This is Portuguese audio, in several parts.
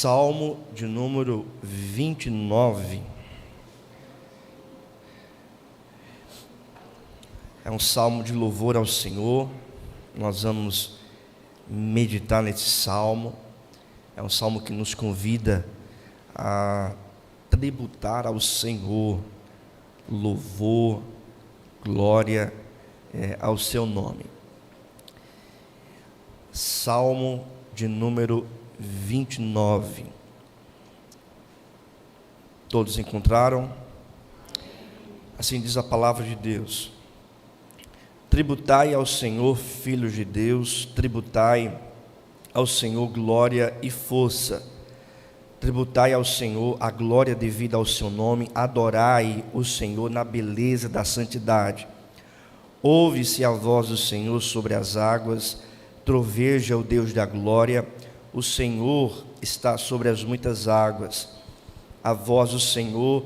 Salmo de número 29. É um salmo de louvor ao Senhor. Nós vamos meditar nesse salmo. É um salmo que nos convida a tributar ao Senhor louvor, glória ao seu nome. Salmo de número 29. Todos encontraram? Assim diz a palavra de Deus: tributai ao Senhor, filhos de Deus, tributai ao Senhor glória e força, tributai ao Senhor a glória devida ao seu nome, adorai o Senhor na beleza da santidade. Ouve-se a voz do Senhor sobre as águas, troveja o Deus da glória, o Senhor está sobre as muitas águas. A voz do Senhor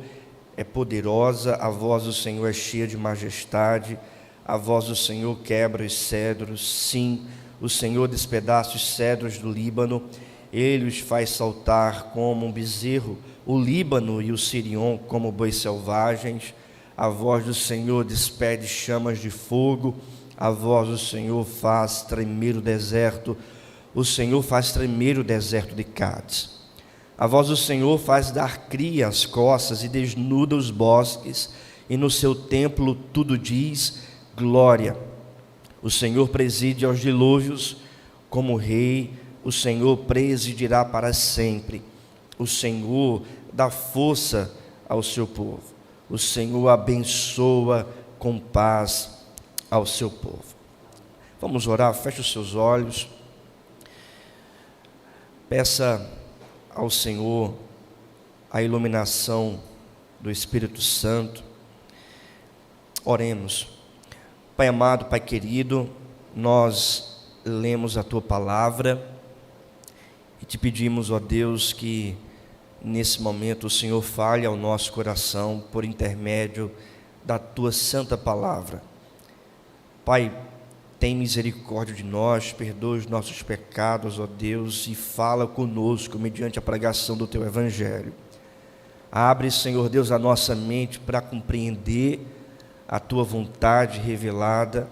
é poderosa, a voz do Senhor é cheia de majestade, a voz do Senhor quebra os cedros, sim, o Senhor despedaça os cedros do Líbano, ele os faz saltar como um bezerro, o Líbano e o Sirion como bois selvagens. A voz do Senhor despede chamas de fogo, a voz do Senhor faz tremer o deserto, o Senhor faz tremer o deserto de Cádiz. A voz do Senhor faz dar cria às costas e desnuda os bosques, e no seu templo tudo diz glória. O Senhor preside aos dilúvios como rei, o Senhor presidirá para sempre. O Senhor dá força ao seu povo, o Senhor abençoa com paz ao seu povo. Vamos orar, feche os seus olhos. Peça ao Senhor a iluminação do Espírito Santo. Oremos. Pai amado, Pai querido, nós lemos a Tua palavra e te pedimos, ó Deus, que nesse momento o Senhor fale ao nosso coração por intermédio da Tua santa palavra. Pai, tem misericórdia de nós, perdoa os nossos pecados, ó Deus, e fala conosco mediante a pregação do Teu Evangelho. Abre, Senhor Deus, a nossa mente para compreender a Tua vontade revelada.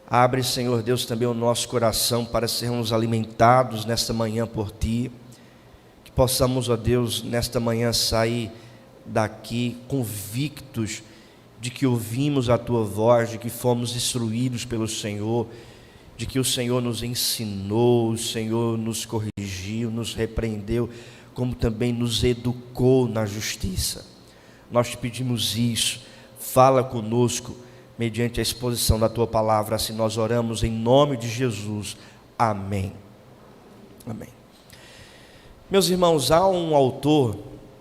Abre, Senhor Deus, também o nosso coração para sermos alimentados nesta manhã por Ti. Que possamos, ó Deus, nesta manhã sair daqui convictos de que ouvimos a Tua voz, de que fomos instruídos pelo Senhor, de que o Senhor nos ensinou, o Senhor nos corrigiu, nos repreendeu, como também nos educou na justiça. Nós te pedimos isso, fala conosco mediante a exposição da Tua palavra, assim nós oramos em nome de Jesus. Amém. Amém. Meus irmãos, há um autor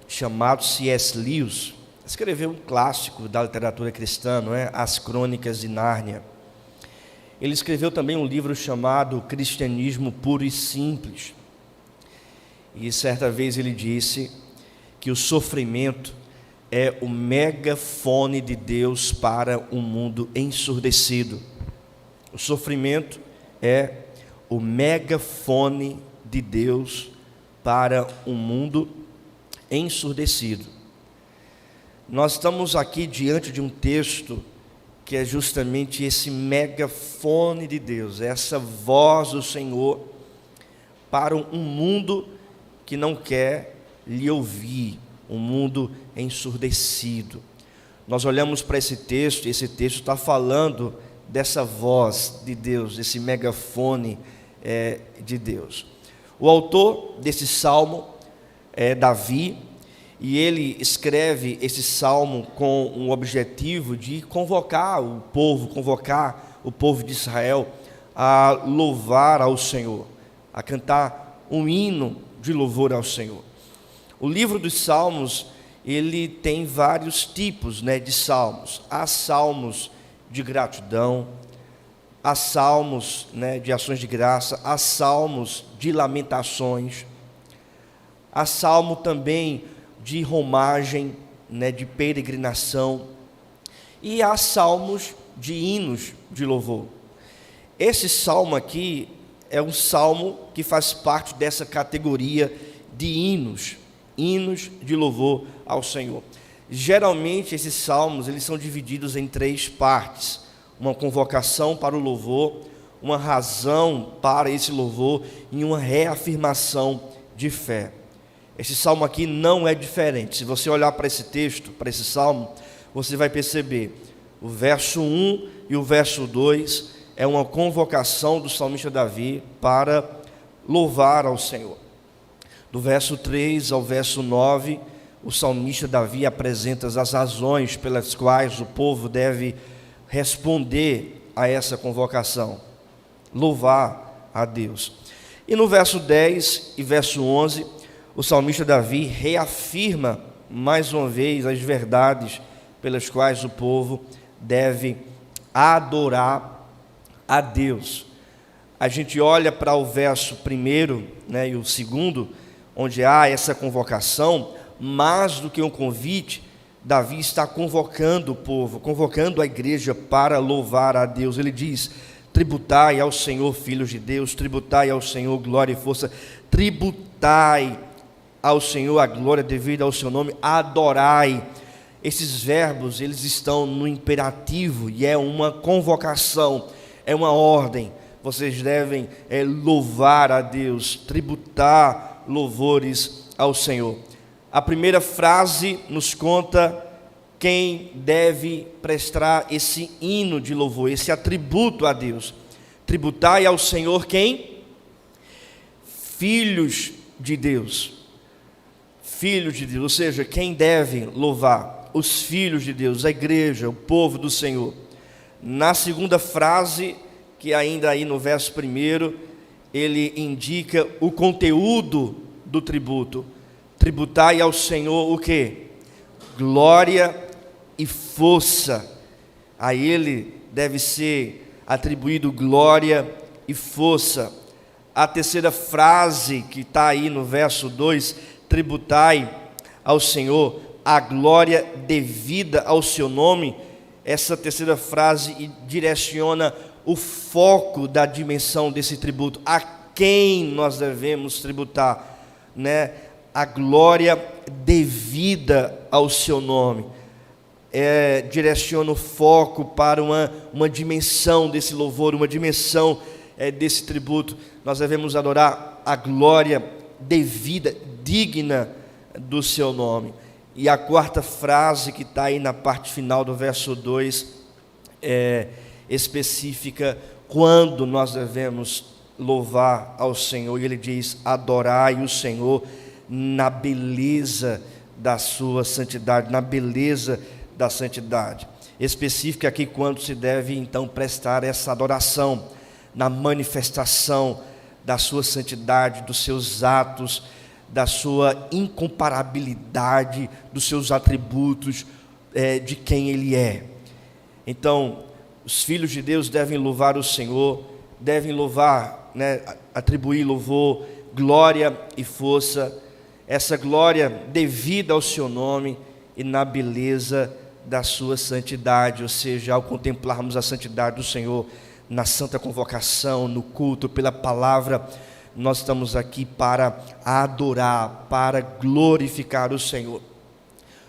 chamado C.S. Lewis, escreveu um clássico da literatura cristã, não é? As Crônicas de Nárnia. Ele escreveu também um livro chamado Cristianismo Puro e Simples. E certa vez ele disse que o sofrimento é o megafone de Deus para um mundo ensurdecido. O sofrimento é o megafone de Deus para um mundo ensurdecido. Nós estamos aqui diante de um texto que é justamente esse megafone de Deus, essa voz do Senhor para um mundo que não quer lhe ouvir, um mundo ensurdecido. Nós olhamos para esse texto, e esse texto está falando dessa voz de Deus, desse megafone de Deus. O autor desse salmo é Davi, e ele escreve esse salmo com um objetivo de convocar o povo de Israel a louvar ao Senhor, a cantar um hino de louvor ao Senhor. O livro dos Salmos, ele tem vários tipos, de salmos. Há salmos de gratidão, há salmos, de ações de graça, há salmos de lamentações, há salmo também de romagem, de peregrinação, e há salmos de hinos de louvor. Esse salmo aqui é um salmo que faz parte dessa categoria de hinos de louvor ao Senhor. Geralmente esses salmos eles são divididos em 3 partes: uma convocação para o louvor, uma razão para esse louvor e uma reafirmação de fé. Esse salmo aqui não é diferente. Se você olhar para esse texto, para esse salmo, você vai perceber o verso 1 e o verso 2 é uma convocação do salmista Davi para louvar ao Senhor. Do verso 3 ao verso 9, o salmista Davi apresenta as razões pelas quais o povo deve responder a essa convocação, louvar a Deus. E no verso 10 e verso 11, o salmista Davi reafirma mais uma vez as verdades pelas quais o povo deve adorar a Deus. A gente olha para o verso 1, né, e o 2, onde há essa convocação. Mais do que um convite, Davi está convocando o povo, convocando a igreja para louvar a Deus. Ele diz: tributai ao Senhor, filhos de Deus, tributai ao Senhor glória e força, tributai ao Senhor a glória devida ao seu nome, adorai. Esses verbos, eles estão no imperativo e é uma convocação, é uma ordem. Vocês devem louvar a Deus, tributar louvores ao Senhor. A primeira frase nos conta quem deve prestar esse hino de louvor, esse atributo a Deus. Tributai ao Senhor quem? Filhos de Deus. Filhos de Deus, ou seja, quem deve louvar? Os filhos de Deus, a igreja, o povo do Senhor. Na segunda frase, que ainda aí no verso 1, ele indica o conteúdo do tributo. Tributai ao Senhor o quê? Glória e força. A Ele deve ser atribuído glória e força. A terceira frase que está aí no verso 2, tributai ao Senhor a glória devida ao seu nome. Essa terceira frase direciona o foco da dimensão desse tributo. A quem nós devemos tributar, né? A glória devida ao seu nome. Direciona o foco para uma dimensão desse louvor, uma dimensão desse tributo. Nós devemos adorar a glória devida, digna do seu nome. E a quarta frase que está aí na parte final do verso 2 é específica quando nós devemos louvar ao Senhor. E ele diz: adorai o Senhor na beleza da sua santidade, na beleza da santidade. Específica aqui quando se deve então prestar essa adoração, na manifestação da sua santidade, dos seus atos, da sua incomparabilidade, dos seus atributos, de quem Ele é. Então, os filhos de Deus devem louvar o Senhor, devem louvar, né, atribuir louvor, glória e força, essa glória devida ao seu nome e na beleza da sua santidade, ou seja, ao contemplarmos a santidade do Senhor na santa convocação, no culto, pela palavra, nós estamos aqui para adorar, para glorificar o Senhor.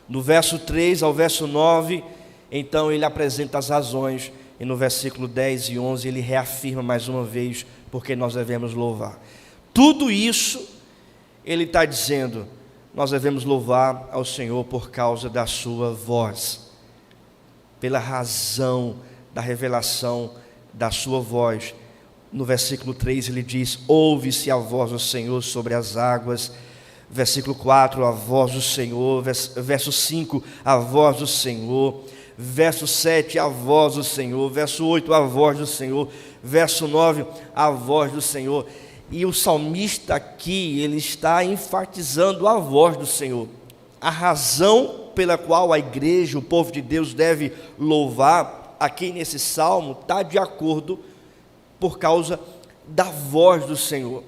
No verso 3 ao verso 9, então ele apresenta as razões, e no versículo 10 e 11 ele reafirma mais uma vez porque nós devemos louvar. Tudo isso ele está dizendo, nós devemos louvar ao Senhor por causa da sua voz, pela razão da revelação da sua voz. No versículo 3 ele diz: ouve-se a voz do Senhor sobre as águas. Versículo 4, a voz do Senhor. Verso 5, a voz do Senhor. Verso 7, a voz do Senhor. Verso 8, a voz do Senhor. Verso 9, a voz do Senhor. E o salmista aqui, ele está enfatizando a voz do Senhor. A razão pela qual a igreja, o povo de Deus deve louvar, aqui nesse salmo, está de acordo por causa da voz do Senhor.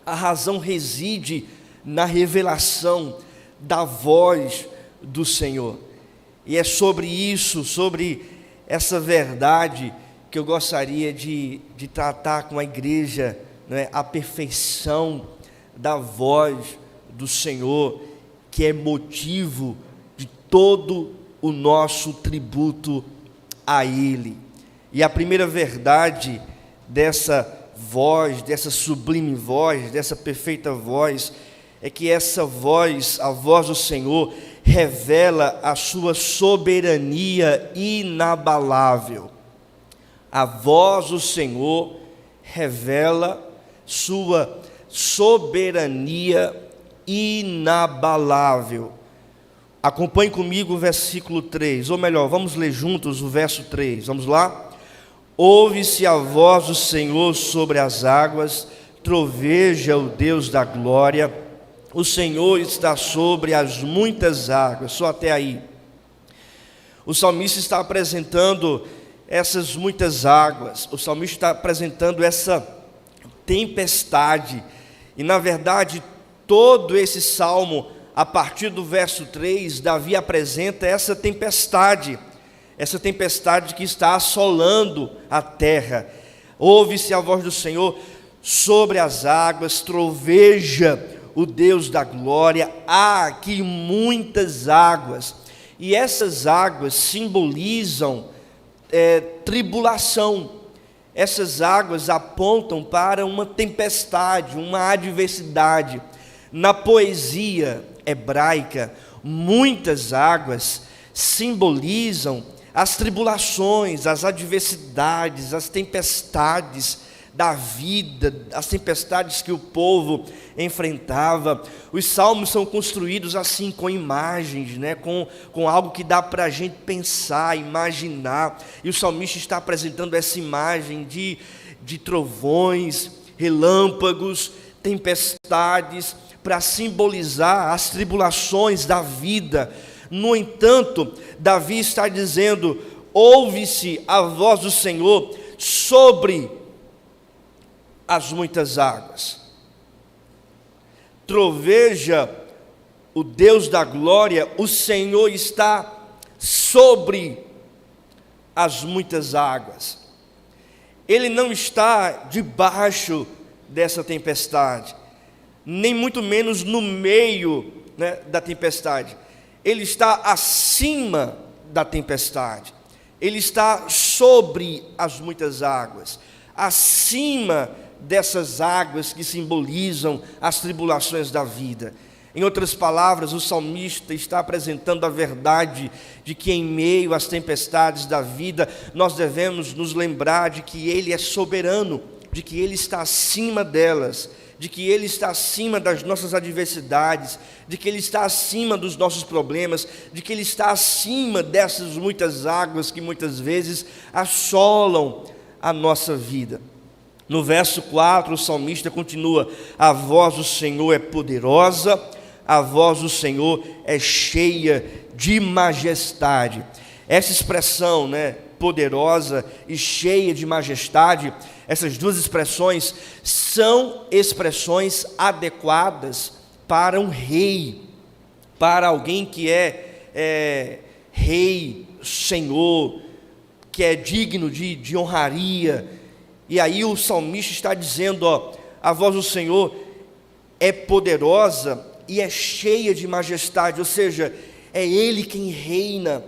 A razão reside na revelação da voz do Senhor. E é sobre isso, sobre essa verdade, que eu gostaria de tratar com a igreja, né? A perfeição da voz do Senhor, que é motivo de todo o nosso tributo a Ele. E a primeira verdade dessa voz, dessa sublime voz, dessa perfeita voz, é que essa voz, a voz do Senhor, revela a sua soberania inabalável. A voz do Senhor revela sua soberania inabalável. Acompanhe comigo o versículo 3, ou melhor, vamos ler juntos o verso 3, vamos lá? Ouve-se a voz do Senhor sobre as águas, troveja o Deus da glória, o Senhor está sobre as muitas águas, só até aí. O salmista está apresentando essas muitas águas, o salmista está apresentando essa tempestade, e na verdade, todo esse salmo, a partir do verso 3, Davi apresenta essa tempestade que está assolando a terra. Ouve-se a voz do Senhor sobre as águas, troveja o Deus da glória. Há aqui muitas águas, e essas águas simbolizam tribulação. Essas águas apontam para uma tempestade, uma adversidade. Na poesia hebraica, muitas águas simbolizam as tribulações, as adversidades, as tempestades da vida, as tempestades que o povo enfrentava. Os salmos são construídos assim, com imagens, com algo que dá para a gente pensar, imaginar, e o salmista está apresentando essa imagem de trovões, relâmpagos, tempestades, para simbolizar as tribulações da vida. No entanto, Davi está dizendo: ouve-se a voz do Senhor sobre as muitas águas, troveja o Deus da glória, o Senhor está sobre as muitas águas. Ele não está debaixo dessa tempestade, nem muito menos no meio, da tempestade. Ele está acima da tempestade, ele está sobre as muitas águas, acima dessas águas que simbolizam as tribulações da vida. Em outras palavras, o salmista está apresentando a verdade de que em meio às tempestades da vida, nós devemos nos lembrar de que Ele é soberano, de que Ele está acima delas, de que Ele está acima das nossas adversidades, de que Ele está acima dos nossos problemas, de que Ele está acima dessas muitas águas que muitas vezes assolam a nossa vida. No verso 4, o salmista continua: a voz do Senhor é poderosa, a voz do Senhor é cheia de majestade. Essa expressão, poderosa e cheia de majestade, essas duas expressões são expressões adequadas para um rei, para alguém que é rei, senhor, que é digno de honraria. E aí o salmista está dizendo, a voz do Senhor é poderosa e é cheia de majestade, ou seja, é Ele quem reina,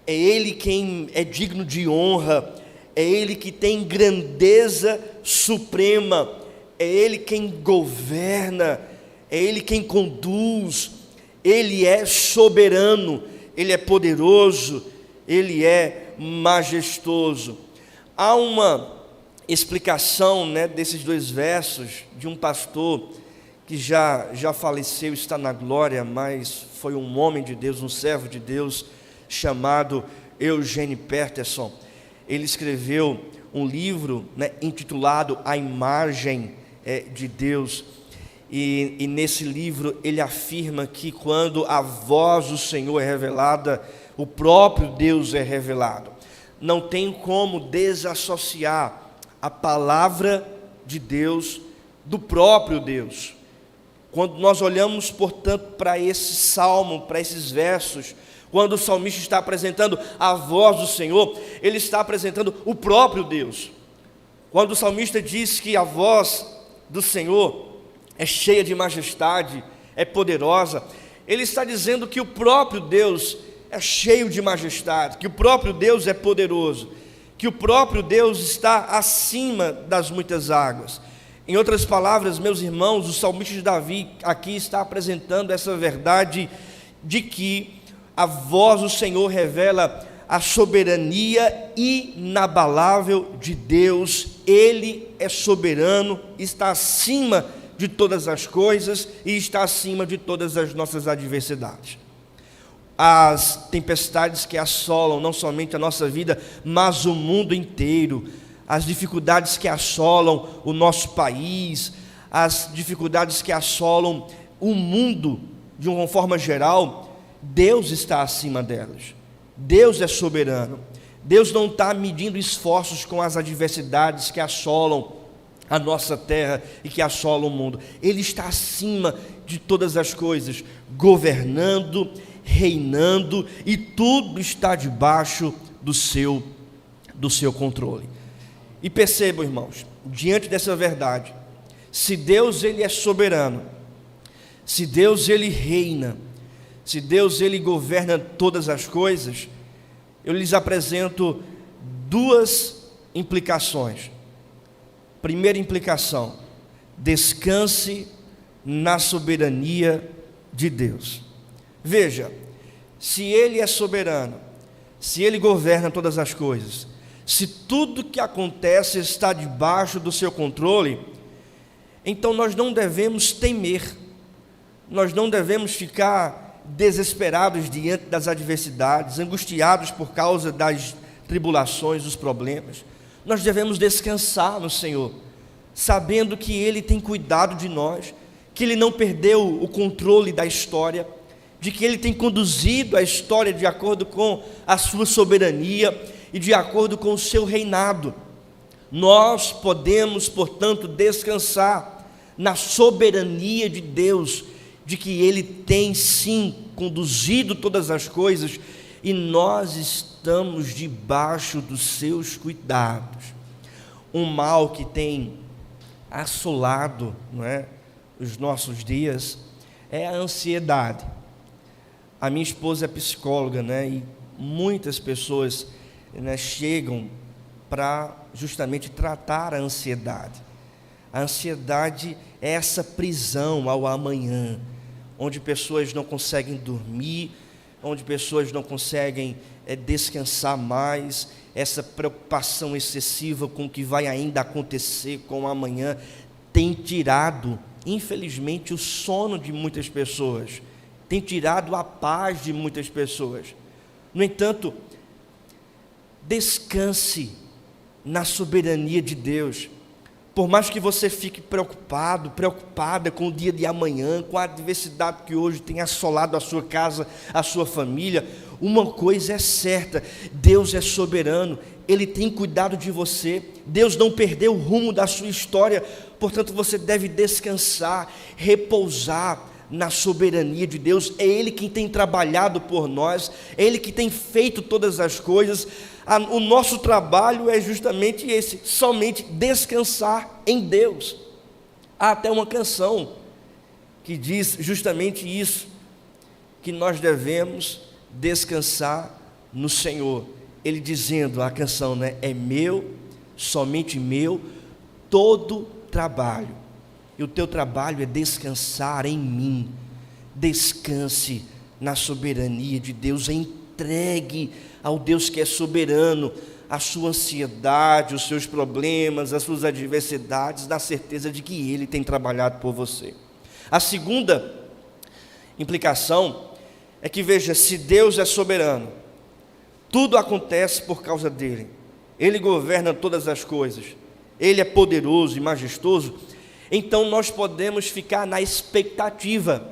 é Ele quem é digno de honra, é Ele que tem grandeza suprema, é Ele quem governa, é Ele quem conduz, Ele é soberano, Ele é poderoso, Ele é majestoso. Há uma explicação, desses dois versos, de um pastor que já faleceu, está na glória, mas foi um homem de Deus, um servo de Deus, chamado Eugene Peterson. Ele escreveu um livro, intitulado A Imagem de Deus, e nesse livro ele afirma que quando a voz do Senhor é revelada, o próprio Deus é revelado. Não tem como desassociar a palavra de Deus do próprio Deus. Quando nós olhamos, portanto, para esse salmo, para esses versos, quando o salmista está apresentando a voz do Senhor, ele está apresentando o próprio Deus. Quando o salmista diz que a voz do Senhor é cheia de majestade, é poderosa, ele está dizendo que o próprio Deus é cheio de majestade, que o próprio Deus é poderoso, que o próprio Deus está acima das muitas águas. Em outras palavras, meus irmãos, o salmista Davi aqui está apresentando essa verdade de que a voz do Senhor revela a soberania inabalável de Deus. Ele é soberano, está acima de todas as coisas e está acima de todas as nossas adversidades. As tempestades que assolam não somente a nossa vida, mas o mundo inteiro, as dificuldades que assolam o nosso país, as dificuldades que assolam o mundo de uma forma geral, Deus está acima delas. Deus é soberano. Deus não está medindo esforços com as adversidades que assolam a nossa terra e que assolam o mundo. Ele está acima de todas as coisas, governando, reinando, e tudo está debaixo do seu controle. E percebam, irmãos, diante dessa verdade, se Deus ele é soberano, se Deus ele reina, se Deus ele governa todas as coisas, eu lhes apresento duas implicações. Primeira implicação: descanse na soberania de Deus. Veja, se Ele é soberano, se Ele governa todas as coisas, se tudo que acontece está debaixo do seu controle, então nós não devemos temer, nós não devemos ficar desesperados diante das adversidades, angustiados por causa das tribulações, dos problemas. Nós devemos descansar no Senhor, sabendo que Ele tem cuidado de nós, que Ele não perdeu o controle da história, de que Ele tem conduzido a história de acordo com a sua soberania e de acordo com o seu reinado. Nós podemos, portanto, descansar na soberania de Deus, de que Ele tem sim conduzido todas as coisas e nós estamos debaixo dos seus cuidados. Um mal que tem assolado, não é, os nossos dias é a ansiedade. A minha esposa é psicóloga, né, e muitas pessoas, né, chegam para justamente tratar a ansiedade. A ansiedade é essa prisão ao amanhã, onde pessoas não conseguem dormir, onde pessoas não conseguem descansar mais, essa preocupação excessiva com o que vai ainda acontecer com o amanhã, tem tirado, infelizmente, o sono de muitas pessoas, tem tirado a paz de muitas pessoas. No entanto, descanse na soberania de Deus. Por mais que você fique preocupado, preocupada com o dia de amanhã, com a adversidade que hoje tem assolado a sua casa, a sua família, uma coisa é certa: Deus é soberano, Ele tem cuidado de você, Deus não perdeu o rumo da sua história, portanto você deve descansar, repousar na soberania de Deus. É Ele quem tem trabalhado por nós, é Ele que tem feito todas as coisas. O nosso trabalho é justamente esse, somente descansar em Deus. Há até uma canção que diz justamente isso, que nós devemos descansar no Senhor. Ele dizendo, a canção, né, é meu, somente meu, todo trabalho. E o teu trabalho é descansar em mim. Descanse na soberania de Deus, entregue ao Deus que é soberano a sua ansiedade, os seus problemas, as suas adversidades, na certeza de que Ele tem trabalhado por você. A segunda implicação é que, veja, se Deus é soberano, tudo acontece por causa dEle, Ele governa todas as coisas, Ele é poderoso e majestoso, então nós podemos ficar na expectativa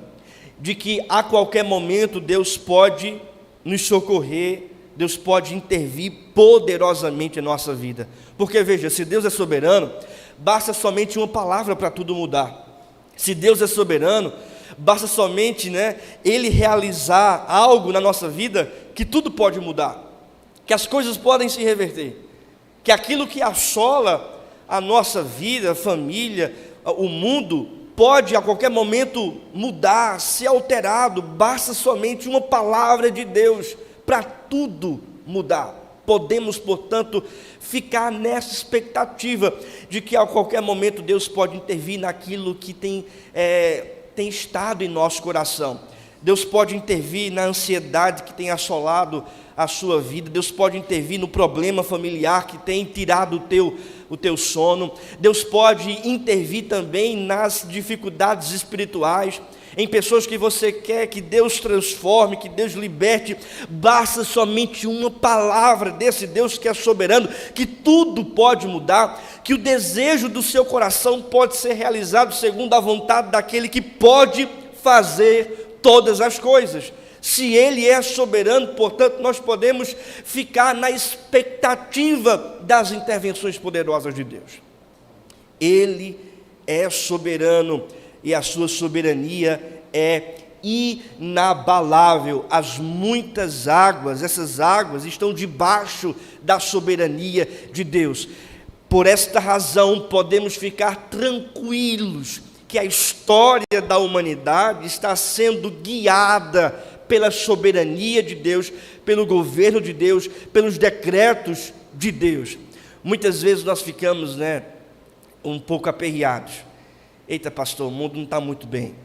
de que a qualquer momento Deus pode nos socorrer, Deus pode intervir poderosamente em nossa vida. Porque veja, se Deus é soberano, basta somente uma palavra para tudo mudar. Se Deus é soberano, basta somente, né, Ele realizar algo na nossa vida, que tudo pode mudar, que as coisas podem se reverter, que aquilo que assola a nossa vida, a família, o mundo, pode a qualquer momento mudar, ser alterado, basta somente uma palavra de Deus para tudo mudar. Podemos, portanto, ficar nessa expectativa de que a qualquer momento Deus pode intervir naquilo que tem estado em nosso coração. Deus pode intervir na ansiedade que tem assolado a sua vida. Deus pode intervir no problema familiar que tem tirado o teu sono. Deus pode intervir também nas dificuldades espirituais, em pessoas que você quer que Deus transforme, que Deus liberte. Basta somente uma palavra desse Deus que é soberano, que tudo pode mudar, que o desejo do seu coração pode ser realizado segundo a vontade daquele que pode fazer todas as coisas. Se Ele é soberano, portanto, nós podemos ficar na expectativa das intervenções poderosas de Deus. Ele é soberano e a sua soberania é inabalável. As muitas águas, essas águas estão debaixo da soberania de Deus. Por esta razão, podemos ficar tranquilos que a história da humanidade está sendo guiada pela soberania de Deus, pelo governo de Deus, pelos decretos de Deus. Muitas vezes nós ficamos, um pouco aperreados. Eita, pastor, o mundo não está muito bem.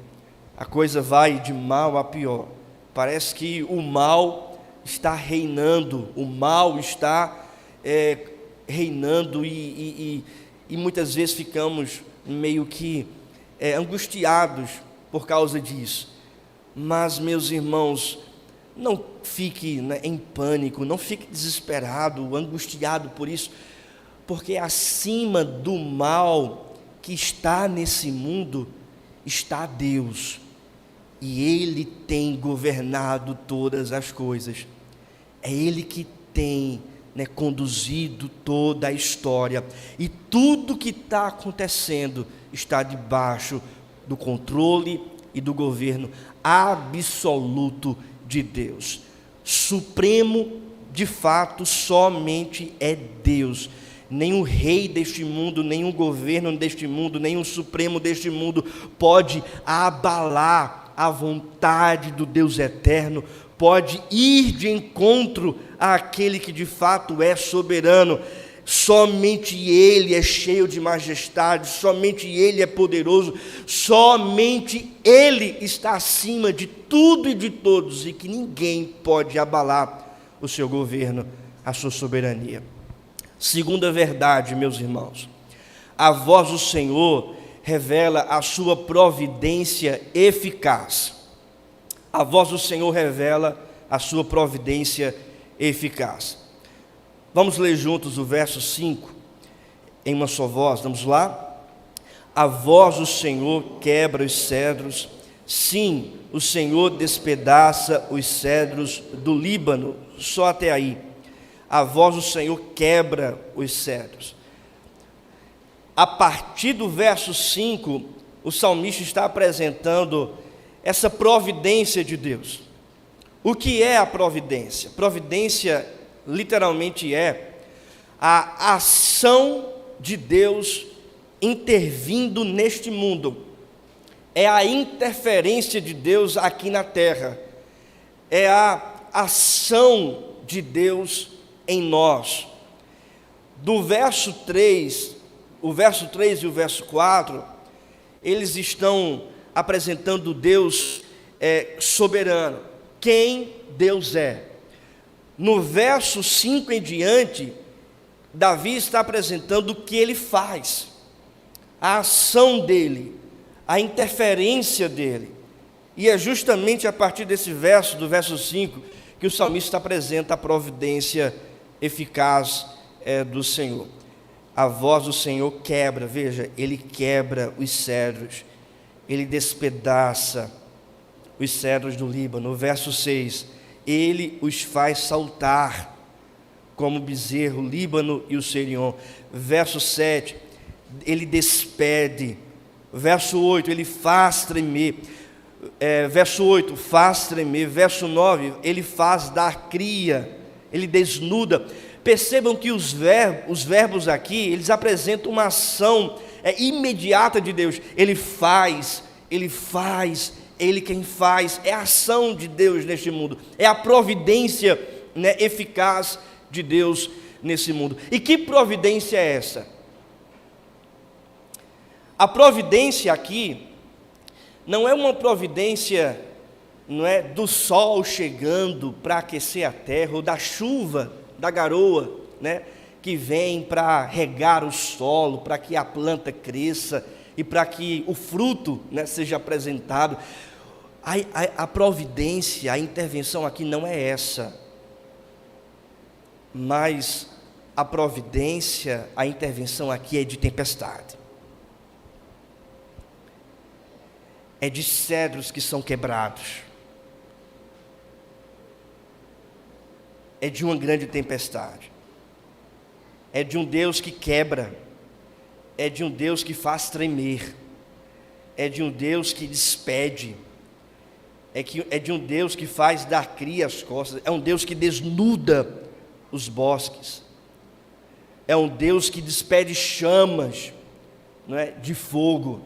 A coisa vai de mal a pior. Parece que o mal está reinando, o mal está reinando e muitas vezes ficamos meio que angustiados por causa disso. Mas, meus irmãos, não fique em pânico, não fique desesperado, angustiado por isso, porque acima do mal que está nesse mundo está Deus, e Ele tem governado todas as coisas. É Ele que tem conduzido toda a história, e tudo que está acontecendo está debaixo do controle e do governo absoluto de Deus. Supremo, de fato, somente é Deus. Nenhum rei deste mundo, nenhum governo deste mundo, nenhum supremo deste mundo pode abalar a vontade do Deus eterno, pode ir de encontro àquele que de fato é soberano. Somente Ele é cheio de majestade, somente Ele é poderoso, somente Ele está acima de tudo e de todos, e que ninguém pode abalar o seu governo, a sua soberania. Segunda verdade, meus irmãos, a voz do Senhor revela a sua providência eficaz. A voz do Senhor revela a sua providência eficaz. Vamos ler juntos o verso 5, em uma só voz, vamos lá? A voz do Senhor quebra os cedros, sim, o Senhor despedaça os cedros do Líbano, só até aí. A voz do Senhor quebra os cedros. A partir do verso 5, o salmista está apresentando essa providência de Deus. O que é a providência? Providência literalmente é a ação de Deus intervindo neste mundo, é a interferência de Deus aqui na terra, é a ação de Deus em nós. Do verso 3, o verso 3 e o verso 4, eles estão apresentando Deus soberano, quem Deus é. No verso 5 em diante, Davi está apresentando o que ele faz, a ação dele, a interferência dele. E é justamente a partir desse verso, do verso 5, que o salmista apresenta a providência eficaz do Senhor. A voz do Senhor quebra, veja, Ele quebra os cedros, Ele despedaça os cedros do Líbano. No verso 6, Ele os faz saltar como o bezerro, o Líbano e o Sirion. Verso 7, Ele despede. Verso 8, Ele faz tremer. Verso 8, faz tremer. Verso 9, Ele faz dar cria, Ele desnuda. percebam que os verbos aqui, eles apresentam uma ação imediata de Deus. Ele faz, Ele quem faz, é a ação de Deus neste mundo, é a providência, né, eficaz de Deus nesse mundo. E que providência é essa? A providência aqui não é uma providência, não é, do sol chegando para aquecer a terra, ou da chuva, da garoa, né, que vem para regar o solo, para que a planta cresça e para que o fruto, né, seja apresentado. A providência, a intervenção aqui não é essa, mas a providência, a intervenção aqui é de tempestade, é de cedros que são quebrados, é de uma grande tempestade, é de um Deus que quebra, é de um Deus que faz tremer, é de um Deus que despede, é de um Deus que faz dar cria às costas, é um Deus que desnuda os bosques, é um Deus que despede chamas, não é, de fogo.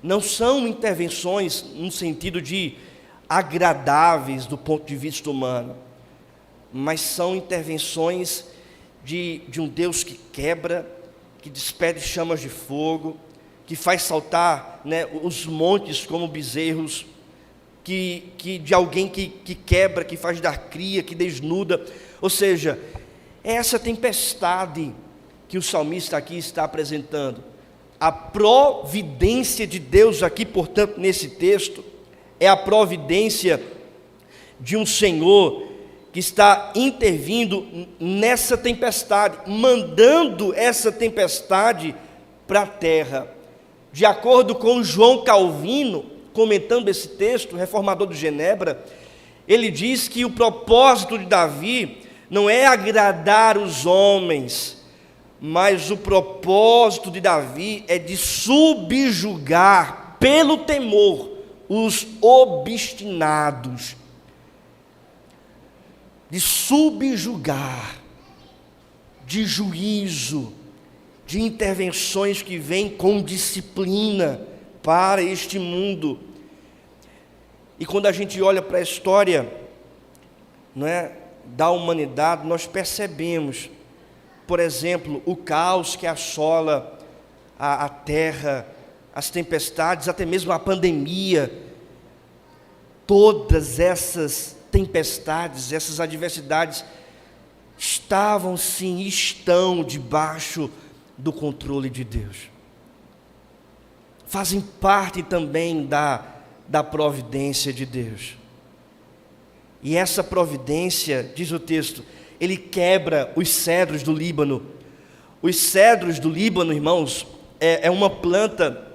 Não são intervenções no sentido de agradáveis do ponto de vista humano, mas são intervenções de um Deus que quebra, que despede chamas de fogo, que faz saltar, né, os montes como bezerros, que de alguém que quebra, que faz dar cria, que desnuda. Ou seja, é essa tempestade que o salmista aqui está apresentando. A providência de Deus aqui, portanto, nesse texto, é a providência de um Senhor que está intervindo nessa tempestade, mandando essa tempestade para a terra. De acordo com João Calvino, comentando esse texto, reformador de Genebra, ele diz que o propósito de Davi não é agradar os homens, mas o propósito de Davi é de subjugar pelo temor os obstinados, de subjugar, de juízo, de intervenções que vêm com disciplina para este mundo. E quando a gente olha para a história, não é, da humanidade, nós percebemos, por exemplo, o caos que assola a terra, as tempestades, até mesmo a pandemia. Todas essas tempestades, essas adversidades estavam sim, estão debaixo do controle de Deus, fazem parte também da providência de Deus. E essa providência, diz o texto, ele quebra os cedros do Líbano. Os cedros do Líbano, irmãos, é uma planta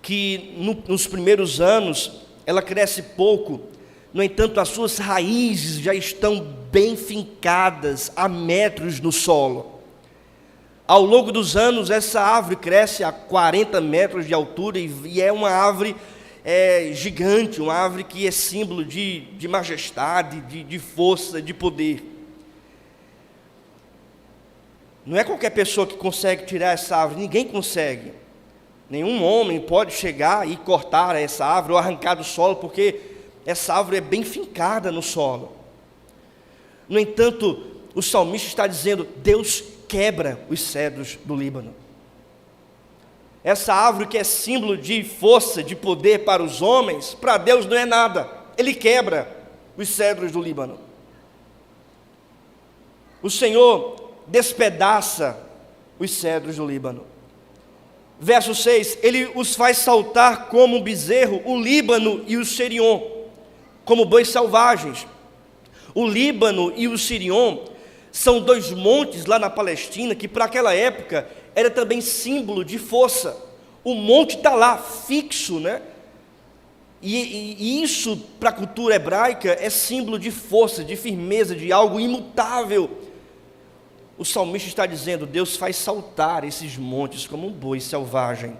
que nos primeiros anos ela cresce pouco, no entanto as suas raízes já estão bem fincadas a metros no solo. Ao longo dos anos essa árvore cresce a 40 metros de altura e é uma árvore gigante, uma árvore que é símbolo de majestade, de força, de poder. Não é qualquer pessoa que consegue tirar essa árvore, ninguém consegue. Nenhum homem pode chegar e cortar essa árvore ou arrancar do solo, porque essa árvore é bem fincada no solo. No entanto, o salmista está dizendo, Deus quebra os cedros do Líbano. Essa árvore que é símbolo de força, de poder para os homens, para Deus não é nada. Ele quebra os cedros do Líbano. O Senhor despedaça os cedros do Líbano. Verso 6, ele os faz saltar como um bezerro, o Líbano e o Sirion, como bois selvagens. O Líbano e o Sirion são dois montes lá na Palestina, que para aquela época era também símbolo de força. O monte está lá, fixo, né? E isso, para a cultura hebraica, é símbolo de força, de firmeza, de algo imutável. O salmista está dizendo, Deus faz saltar esses montes como um boi selvagem.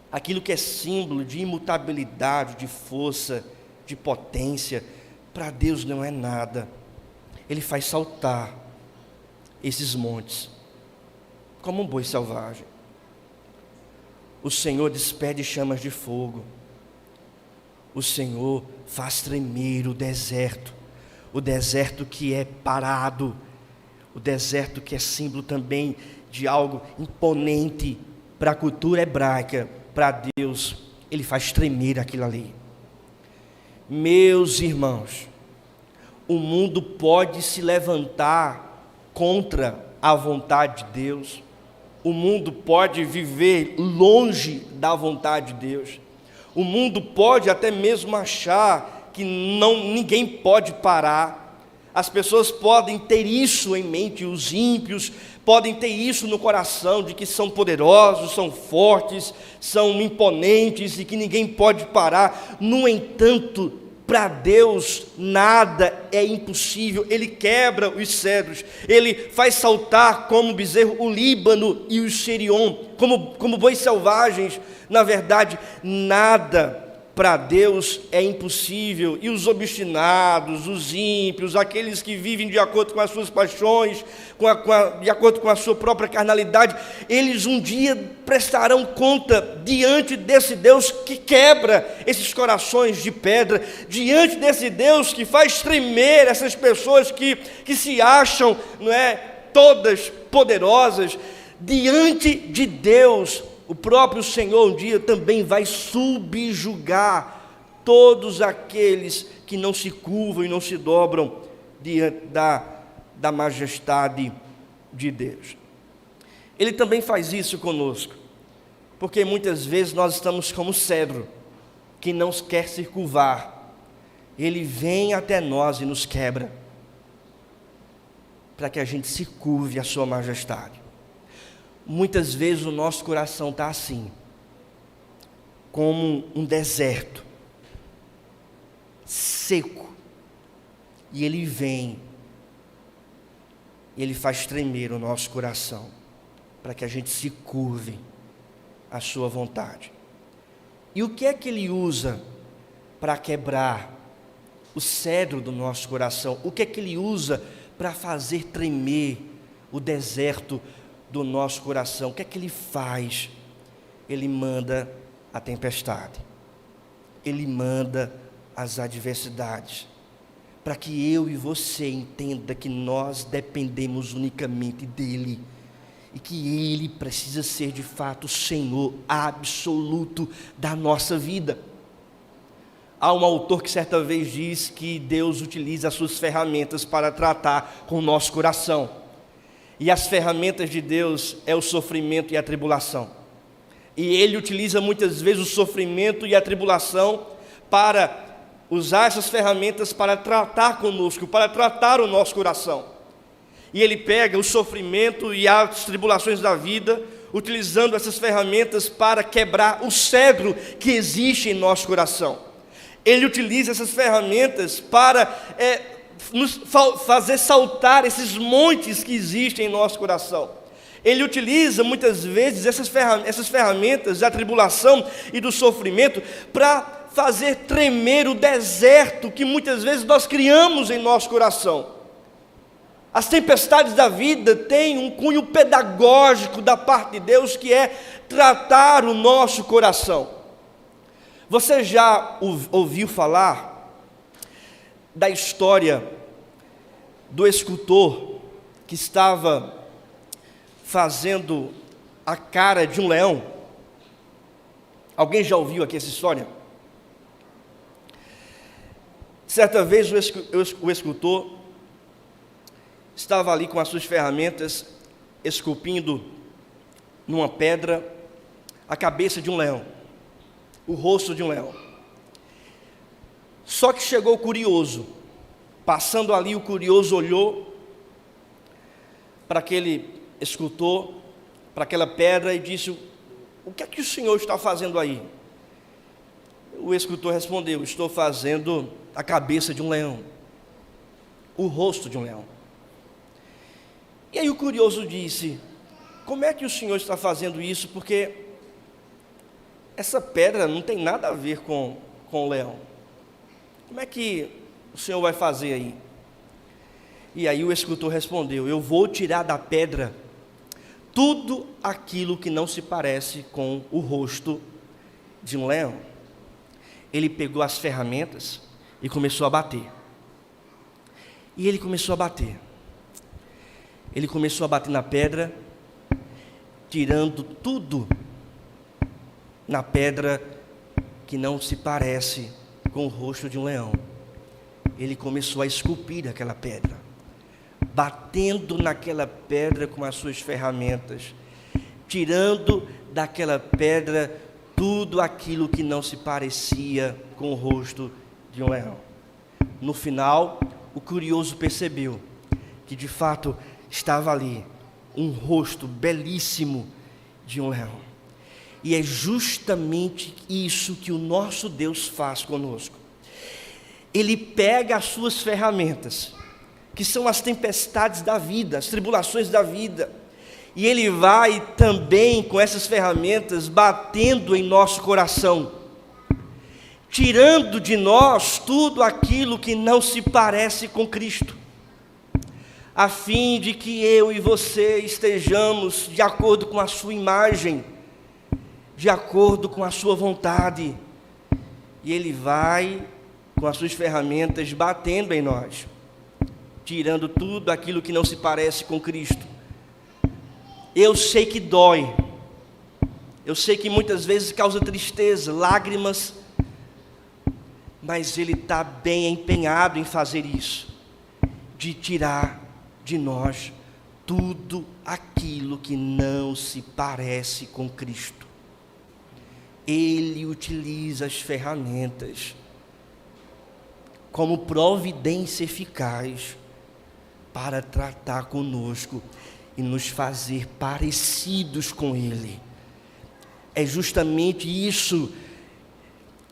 Aquilo que é símbolo de imutabilidade, de força, de potência, para Deus não é nada. Ele faz saltar esses montes, como um boi selvagem. O Senhor despede chamas de fogo. O Senhor faz tremer o deserto que é parado, o deserto que é símbolo também de algo imponente para a cultura hebraica, para Deus, Ele faz tremer aquilo ali. Meus irmãos, o mundo pode se levantar contra a vontade de Deus, o mundo pode viver longe da vontade de Deus, o mundo pode até mesmo achar que ninguém pode parar, as pessoas podem ter isso em mente, os ímpios podem ter isso no coração, de que são poderosos, são fortes, são imponentes e que ninguém pode parar. No entanto, para Deus nada é impossível. Ele quebra os cedros, Ele faz saltar como bezerro o Líbano e o Sirion, como bois selvagens. Na verdade, nada para Deus é impossível. E os obstinados, os ímpios, aqueles que vivem de acordo com as suas paixões, de acordo com a sua própria carnalidade, eles um dia prestarão conta diante desse Deus que quebra esses corações de pedra, diante desse Deus que faz tremer essas pessoas que se acham, não é, todas poderosas. Diante de Deus, o próprio Senhor um dia também vai subjugar todos aqueles que não se curvam e não se dobram diante da majestade de Deus. Ele também faz isso conosco, porque muitas vezes nós estamos como cedro, que não quer se curvar. Ele vem até nós e nos quebra, para que a gente se curve à sua majestade. Muitas vezes o nosso coração está assim, como um deserto, seco, e Ele vem, e Ele faz tremer o nosso coração, para que a gente se curve à sua vontade. E o que é que Ele usa para quebrar o cedro do nosso coração? O que é que Ele usa para fazer tremer o deserto do nosso coração? O que é que Ele faz? Ele manda a tempestade, Ele manda as adversidades, para que eu e você entenda que nós dependemos unicamente dEle, e que Ele precisa ser de fato o Senhor absoluto da nossa vida. Há um autor que certa vez diz que Deus utiliza as suas ferramentas para tratar com o nosso coração. E as ferramentas de Deus é o sofrimento e a tribulação. E Ele utiliza muitas vezes o sofrimento e a tribulação para usar essas ferramentas para tratar conosco, para tratar o nosso coração. E Ele pega o sofrimento e as tribulações da vida, utilizando essas ferramentas para quebrar o cedro que existe em nosso coração. Ele utiliza essas ferramentas para nos fazer saltar esses montes que existem em nosso coração. Ele utiliza muitas vezes essas ferramentas da tribulação e do sofrimento para fazer tremer o deserto que muitas vezes nós criamos em nosso coração. As tempestades da vida têm um cunho pedagógico da parte de Deus, que é tratar o nosso coração. Você já ouviu falar da história do escultor que estava fazendo a cara de um leão? Alguém já ouviu aqui essa história? Certa vez o escultor estava ali com as suas ferramentas, esculpindo numa pedra a cabeça de um leão, o rosto de um leão. Só que chegou o curioso, passando ali, o curioso olhou para aquele escultor, para aquela pedra, e disse: o que é que o senhor está fazendo aí? O escultor respondeu: estou fazendo a cabeça de um leão, o rosto de um leão. E aí o curioso disse: como é que o senhor está fazendo isso? Porque essa pedra não tem nada a ver com o leão. Como é que o senhor vai fazer aí? E aí o escultor respondeu: eu vou tirar da pedra tudo aquilo que não se parece com o rosto de um leão. Ele pegou as ferramentas e começou a bater. E ele começou a bater. Ele começou a bater na pedra, tirando tudo na pedra que não se parece com o rosto de um leão. Ele começou a esculpir aquela pedra, batendo naquela pedra com as suas ferramentas, tirando daquela pedra tudo aquilo que não se parecia com o rosto de um leão. No final, o curioso percebeu que de fato estava ali um rosto belíssimo de um leão. E é justamente isso que o nosso Deus faz conosco. Ele pega as suas ferramentas, que são as tempestades da vida, as tribulações da vida, e Ele vai também com essas ferramentas batendo em nosso coração, tirando de nós tudo aquilo que não se parece com Cristo, a fim de que eu e você estejamos de acordo com a sua imagem, de acordo com a sua vontade. E Ele vai com as suas ferramentas batendo em nós, tirando tudo aquilo que não se parece com Cristo. Eu sei que dói, eu sei que muitas vezes causa tristeza, lágrimas, mas Ele está bem empenhado em fazer isso, de tirar de nós tudo aquilo que não se parece com Cristo. Ele utiliza as ferramentas como providência eficaz para tratar conosco e nos fazer parecidos com Ele. É justamente isso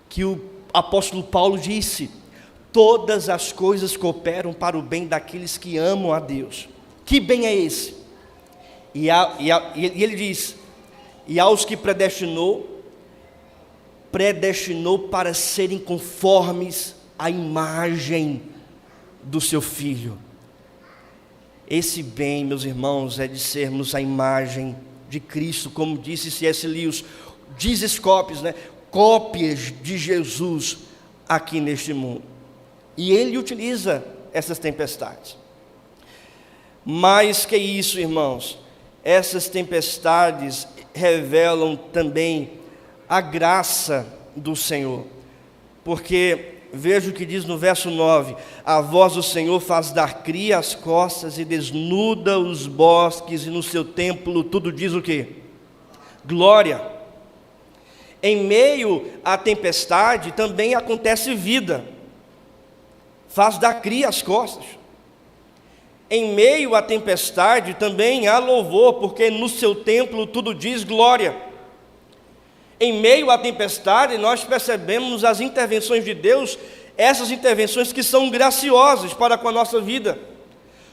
que o apóstolo Paulo disse: todas as coisas cooperam para o bem daqueles que amam a Deus. Que bem é esse? E ele diz: e aos que predestinou para serem conformes à imagem do seu Filho. Esse bem, meus irmãos, é de sermos a imagem de Cristo, como disse C.S. Lewis, Jesus cópias, cópias de Jesus aqui neste mundo. E Ele utiliza essas tempestades. Mais que isso, irmãos, essas tempestades revelam também a graça do Senhor, porque veja o que diz no verso 9: a voz do Senhor faz dar cria às costas e desnuda os bosques, e no seu templo tudo diz o quê? Glória. Em meio à tempestade também acontece vida, faz dar cria às costas. Em meio à tempestade também há louvor, porque no seu templo tudo diz glória. Em meio à tempestade, nós percebemos as intervenções de Deus, essas intervenções que são graciosas para com a nossa vida.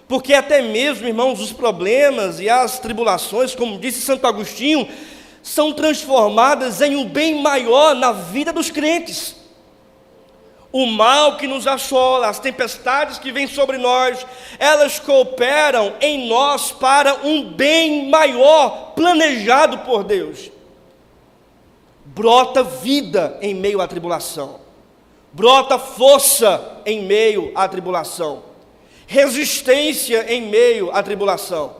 Porque até mesmo, irmãos, os problemas e as tribulações, como disse Santo Agostinho, são transformadas em um bem maior na vida dos crentes. O mal que nos assola, as tempestades que vêm sobre nós, elas cooperam em nós para um bem maior planejado por Deus. Brota vida em meio à tribulação, brota força em meio à tribulação, resistência em meio à tribulação,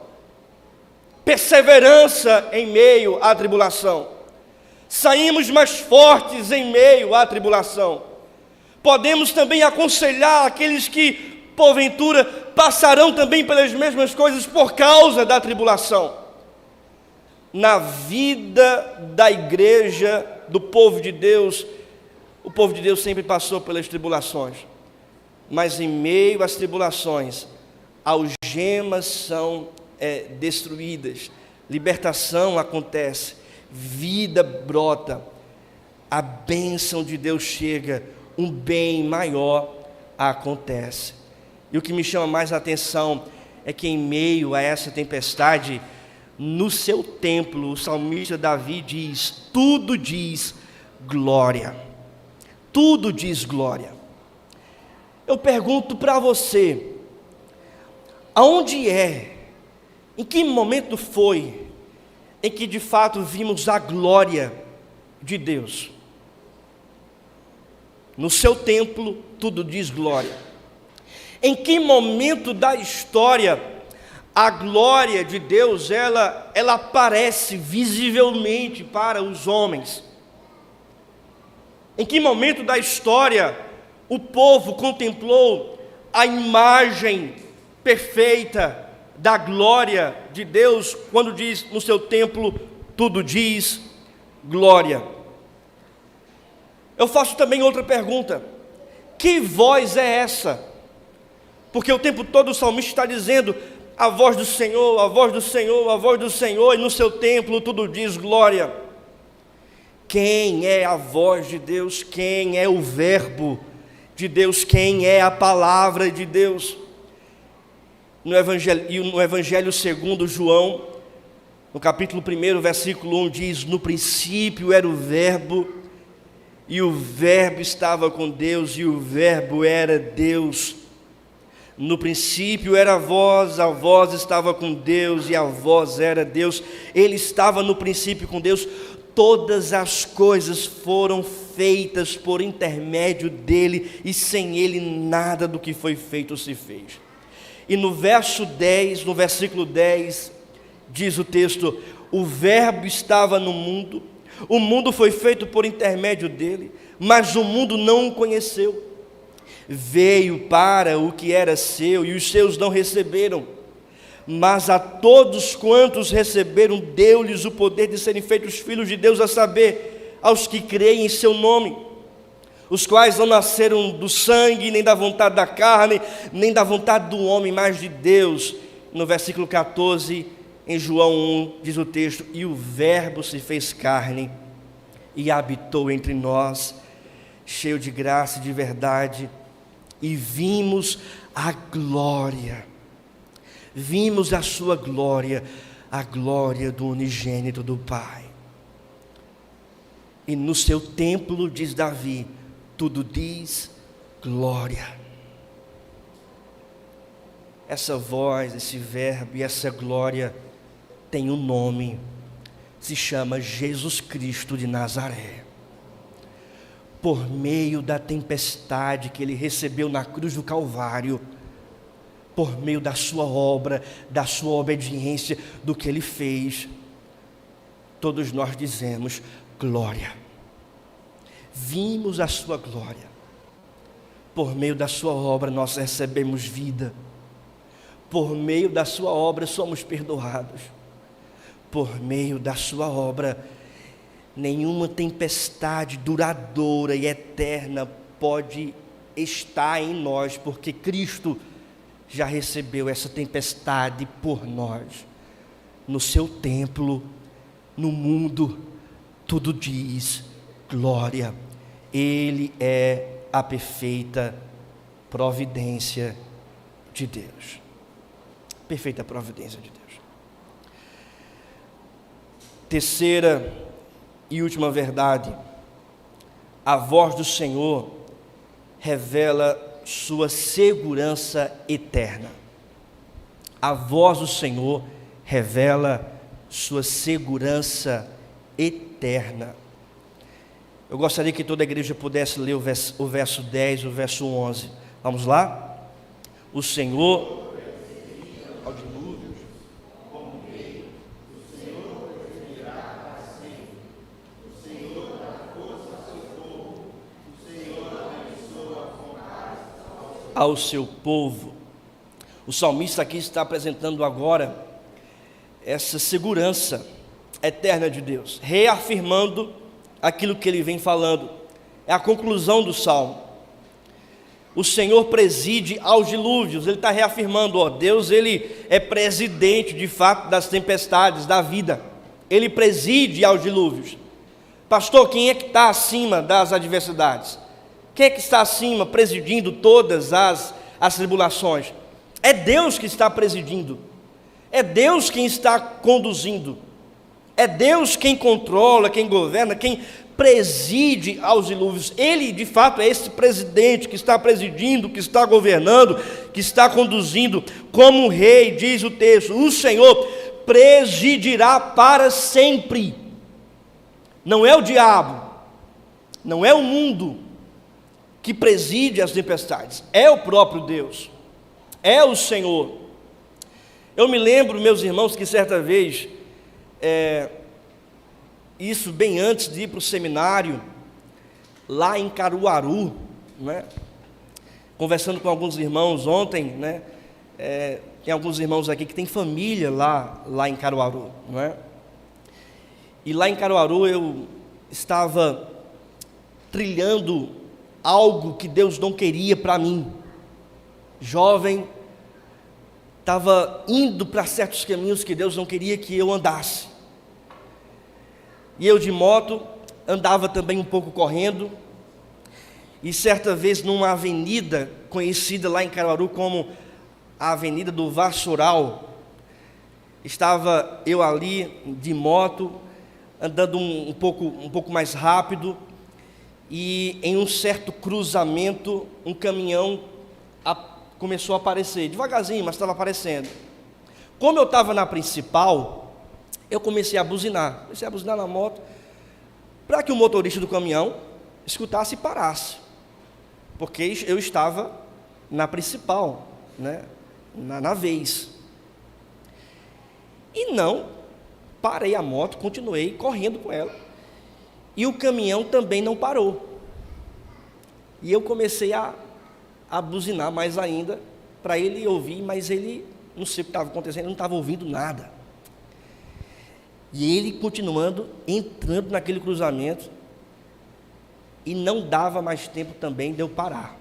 perseverança em meio à tribulação. Saímos mais fortes em meio à tribulação. Podemos também aconselhar aqueles que, porventura, passarão também pelas mesmas coisas por causa da tribulação. Na vida da igreja, do povo de Deus, o povo de Deus sempre passou pelas tribulações, mas em meio às tribulações, algemas são destruídas, libertação acontece, vida brota, a bênção de Deus chega, um bem maior acontece. E o que me chama mais a atenção é que em meio a essa tempestade, no seu templo, o salmista Davi diz: tudo diz glória. Tudo diz glória. Eu pergunto para você: Aonde em que momento foi em que de fato vimos a glória de Deus? No seu templo, tudo diz glória. Em que momento da história a glória de Deus, ela aparece visivelmente para os homens? Em que momento da história o povo contemplou a imagem perfeita da glória de Deus, quando diz no seu templo, tudo diz glória? Eu faço também outra pergunta: que voz é essa? Porque o tempo todo o salmista está dizendo: a voz do Senhor, a voz do Senhor, a voz do Senhor, e no seu templo tudo diz glória. Quem é a voz de Deus? Quem é o verbo de Deus? Quem é a palavra de Deus? No Evangelho segundo João, no capítulo 1, versículo 1, diz: no princípio era o verbo, e o verbo estava com Deus, e o verbo era Deus. No princípio era a voz estava com Deus, e a voz era Deus. Ele estava no princípio com Deus. Todas as coisas foram feitas por intermédio dele, e sem ele nada do que foi feito se fez. E no versículo 10, diz o texto: o verbo estava no mundo, o mundo foi feito por intermédio dele, mas o mundo não o conheceu. Veio para o que era seu, e os seus não receberam. Mas a todos quantos receberam, deu-lhes o poder de serem feitos filhos de Deus, a saber, aos que creem em seu nome, os quais não nasceram do sangue, nem da vontade da carne, nem da vontade do homem, mas de Deus. No versículo 14, em João 1, diz o texto: e o verbo se fez carne, e habitou entre nós, cheio de graça e de verdade, e vimos a glória, vimos a sua glória, a glória do unigênito do Pai. E no seu templo, diz Davi, tudo diz glória. Essa voz, esse verbo e essa glória tem um nome, se chama Jesus Cristo de Nazaré. Por meio da tempestade que ele recebeu na cruz do Calvário, por meio da sua obra, da sua obediência, do que ele fez, todos nós dizemos glória. Vimos a sua glória. Por meio da sua obra nós recebemos vida. Por meio da sua obra somos perdoados. Por meio da sua obra, nenhuma tempestade duradoura e eterna pode estar em nós, porque Cristo já recebeu essa tempestade por nós. No seu templo, no mundo, tudo diz glória. Ele é a perfeita providência de Deus. Perfeita providência de Deus. Terceira e última verdade: a voz do Senhor revela sua segurança eterna. A voz do Senhor revela sua segurança eterna. Eu gostaria que toda a igreja pudesse ler o verso 10, o verso 11. Vamos lá? O Senhor ao dilúvio, como rei, o Senhor presidirá para sempre. O Senhor dá força ao seu povo, o Senhor abençoa com paz ao seu povo. O salmista aqui está apresentando agora essa segurança eterna de Deus, reafirmando aquilo que ele vem falando. É a conclusão do salmo. O Senhor preside aos dilúvios. Ele está reafirmando, Deus, ele é presidente de fato das tempestades da vida. Ele preside aos dilúvios. Pastor, quem é que está acima das adversidades? Quem é que está acima, presidindo todas as tribulações? É Deus que está presidindo. É Deus quem está conduzindo. É Deus quem controla, quem governa, quem preside aos dilúvios. Ele, de fato, é esse presidente que está presidindo, que está governando, que está conduzindo como rei, diz o texto. O Senhor presidirá para sempre. Não é o diabo, não é o mundo que preside as tempestades, é o próprio Deus, é o Senhor. Eu me lembro, meus irmãos, que certa vez, isso bem antes de ir para o seminário, lá em Caruaru, né? Conversando com alguns irmãos ontem, né? Tem alguns irmãos aqui que têm família lá em Caruaru, não é? E lá em Caruaru eu estava trilhando algo que Deus não queria para mim. Jovem, estava indo para certos caminhos que Deus não queria que eu andasse. E eu de moto, andava também um pouco correndo, e certa vez numa avenida conhecida lá em Caruaru como a Avenida do Vassoural, estava eu ali de moto, andando um pouco mais rápido, e em um certo cruzamento, um caminhão começou a aparecer, devagarzinho, mas estava aparecendo. Como eu estava na principal, eu comecei a buzinar na moto, para que o motorista do caminhão escutasse e parasse, porque eu estava na principal, né, na vez. E não, parei a moto, continuei correndo com ela, e o caminhão também não parou, e eu comecei a buzinar mais ainda, para ele ouvir, mas ele, não sei o que estava acontecendo, ele não estava ouvindo nada. E ele continuando, entrando naquele cruzamento, e não dava mais tempo também de eu parar.